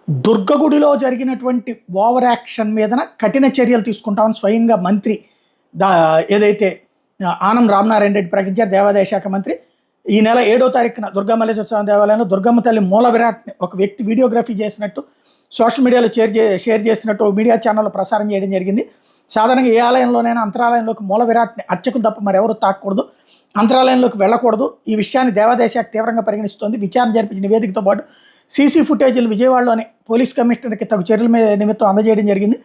దుర్గగుడిలో జరిగినటువంటి over action మీదన కఠిన చర్యలు తీసుకుంటామని స్వయంగా మంత్రి దా ఏదైతే ఆనం రామనారాయణ రెడ్డి ప్రకటించారు, దేవాదాయ శాఖ మంత్రి. ఈ నెల 7వ తారీఖున దుర్గమల్లేశ్వర స్వామి దేవాలయంలో దుర్గమ్మ తల్లి మూల విరాట్ని ఒక వ్యక్తి వీడియోగ్రఫీ చేసినట్టు సోషల్ మీడియాలో షేర్ చేసినట్టు మీడియా ఛానల్లో ప్రసారం చేయడం జరిగింది. సాధారణంగా ఏ ఆలయంలోనైనా అంతరాలయంలోకి మూల విరాట్ని అర్చకులు తప్ప మరెవరు తాకూడదు, అంతరాలయంలోకి వెళ్ళకూడదు. ఈ విషయాన్ని దేవాదాయ శాఖ తీవ్రంగా పరిగణిస్తోంది. విచారణ జరిపించిన నివేదికతో పాటు సీసీ ఫుటేజీలు విజయవాడలోని పోలీస్ కమిషనర్కి తగు చర్యల మీద నిమిత్తం అందజేయడం జరిగింది.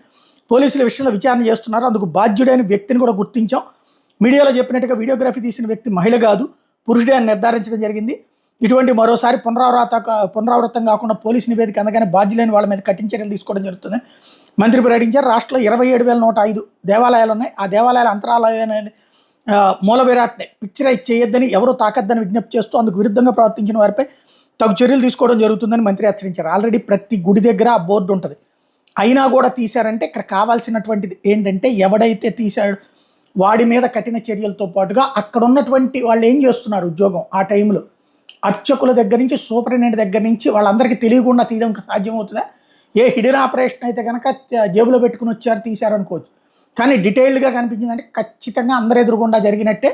పోలీసుల విషయంలో విచారణ చేస్తున్నారు. అందుకు బాధ్యుడైన వ్యక్తిని కూడా గుర్తించాం. మీడియాలో చెప్పినట్టుగా వీడియోగ్రఫీ తీసిన వ్యక్తి మహిళ కాదు, పురుషుడే అని నిర్ధారించడం జరిగింది. ఇటువంటి మరోసారి పునరావృతం కాకుండా పోలీసు నివేదిక అందగానే బాధ్యులైన వాళ్ళ మీద కఠిన చర్యలు తీసుకోవడం జరుగుతుంది మంత్రి ప్రకటించారు. రాష్ట్రంలో 27,105 దేవాలయాలు ఉన్నాయి. ఆ దేవాలయాల అంతరాలయాన్ని మూల విరాట్ని పిక్చరైజ్ చేయొద్దని, ఎవరూ తాకద్దని విజ్ఞప్తి చేస్తూ అందుకు విరుద్ధంగా ప్రవర్తించిన వారిపై తగు చర్యలు తీసుకోవడం జరుగుతుందని మంత్రి హెచ్చరించారు. ఆల్రెడీ ప్రతి గుడి దగ్గర ఆ బోర్డు ఉంటుంది. అయినా కూడా తీశారంటే ఇక్కడ కావాల్సినటువంటిది ఏంటంటే ఎవడైతే తీశాడు వాడి మీద కఠిన చర్యలతో పాటుగా అక్కడ ఉన్నటువంటి వాళ్ళు ఏం చేస్తున్నారు ఉద్యోగం ఆ టైంలో, అర్చకుల దగ్గర నుంచి సూపరింటెండెంట్ దగ్గర నుంచి వాళ్ళందరికీ తెలియకుండా తీయడం సాధ్యమవుతుందా? ఏ హిడెన్ ఆపరేషన్ అయితే కనుక జేబులో పెట్టుకుని వచ్చారు తీశారు అనుకోవచ్చు. కానీ డీటెయిల్డ్గా కనిపించిందంటే ఖచ్చితంగా అందరు ఎదురుగుండా జరిగినట్టే.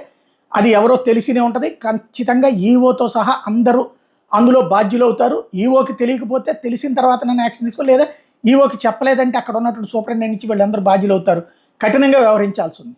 అది ఎవరో తెలిసినే ఉంటుంది. ఖచ్చితంగా ఈవోతో సహా అందరూ అందులో బాధ్యులు అవుతారు. ఈవోకి తెలియకపోతే తెలిసిన తర్వాత నేను యాక్షన్ తీసుకో, లేదా ఈవోకి చెప్పలేదంటే అక్కడ ఉన్నటువంటి సూపరింటెండెంట్ నుంచి వీళ్ళందరూ బాధ్యులు అవుతారు. కఠినంగా వ్యవహరించాల్సి ఉంది.